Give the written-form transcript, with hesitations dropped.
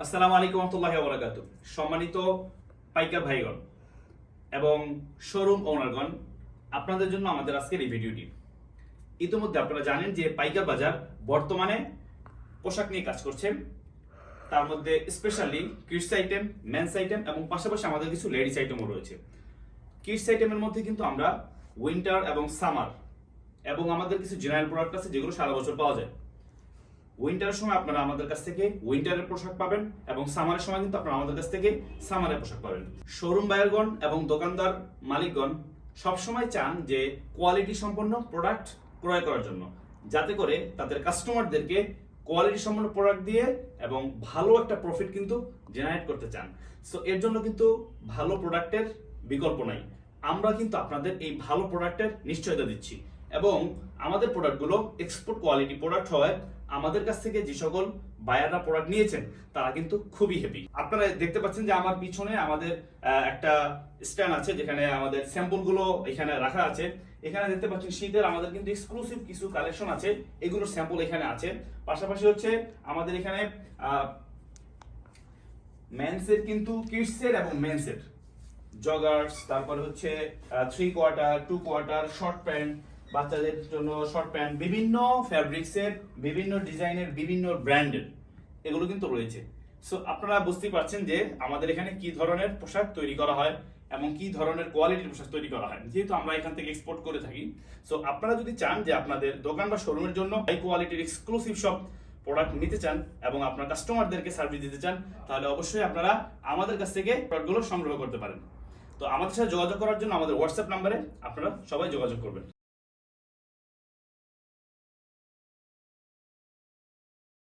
আসসালামু আলাইকুম রহমতুল্লাহি ওয়া বারাকাতুহু। সম্মানিত পাইকার ভাইগণ এবং শোরুম ওনারগণ, আপনাদের জন্য আমাদের আজকের এই ভিডিওটি। ইতিমধ্যে আপনারা জানেন যে পাইকার বাজার বর্তমানে পোশাক নিয়ে কাজ করছে। তার মধ্যে specially kids item, men's item এবং পাশাপাশি আমাদের কিছু লেডিস আইটেমও রয়েছে। কিডস আইটেমের মধ্যে কিন্তু আমরা উইন্টার এবং সামার এবং আমাদের কিছু জেনারেল প্রোডাক্ট আছে যেগুলো সারা বছর পাওয়া যায়। উইন্টারের সময় আপনারা আমাদের কাছ থেকে উইন্টারের পোশাক পাবেন এবং সামারের সময় কিন্তু আপনারা আমাদের কাছ থেকে সামারের পোশাক পাবেন। শোরুম বায়ারগণ এবং দোকানদার মালিকগণ সবসময় চান যে কোয়ালিটি সম্পন্ন প্রোডাক্ট ক্রয় করার জন্য, যাতে করে তাদের কাস্টমারদেরকে কোয়ালিটি সম্পন্ন প্রোডাক্ট দিয়ে এবং ভালো একটা প্রফিট কিন্তু জেনারেট করতে চান। সো এর জন্য কিন্তু ভালো প্রোডাক্টের বিকল্প নাই। আমরা কিন্তু আপনাদের এই ভালো প্রোডাক্টের নিশ্চয়তা দিচ্ছি এবং আমাদের প্রোডাক্টগুলো এক্সপোর্ট কোয়ালিটি প্রোডাক্ট হয়। আমাদের কাছ থেকে যে সকল বায়াররা প্রোডাক্ট নিয়েছেন তারা কিন্তু খুবই হ্যাপি। আপনারা দেখতে পাচ্ছেন যে আমার পিছনে আমাদের একটা স্ট্যান্ড আছে যেখানে আমাদের স্যাম্পলগুলো এখানে রাখা আছে। এখানে দেখতে পাচ্ছেন শীতের আমাদের কিন্তু এক্সক্লুসিভ কিছু কালেকশন আছে, এগুলোর স্যাম্পল এখানে আছে। পাশাপাশি হচ্ছে আমাদের এখানে মেন্সের কিন্তু কিডসের এবং মেন্সের জগার্স, তারপরে হচ্ছে 3/4, 2/4, শর্ট প্যান্ট, বাচ্চাদের জন্য শর্ট প্যান্ট, বিভিন্ন ফ্যাব্রিক্সের, বিভিন্ন ডিজাইনের, বিভিন্ন ব্র্যান্ডের এগুলো কিন্তু রয়েছে। সো আপনারা বুঝতেই পারছেন যে আমাদের এখানে কি ধরনের পোশাক তৈরি করা হয় এবং কি ধরনের কোয়ালিটির পোশাক তৈরি করা হয়, যেহেতু আমরা এখান থেকে এক্সপোর্ট করে থাকি। সো আপনারা যদি চান যে আপনাদের দোকান বা শোরুমের জন্য হাই কোয়ালিটির এক্সক্লুসিভ সব প্রোডাক্ট নিতে চান এবং আপনার কাস্টমারদেরকে সার্ভিস দিতে চান, তাহলে অবশ্যই আপনারা আমাদের কাছ থেকে প্রোডাক্টগুলো সংগ্রহ করতে পারেন। তো আমাদের সাথে যোগাযোগ করার জন্য আমাদের হোয়াটসঅ্যাপ নাম্বারে আপনারা সবাই যোগাযোগ করবেন।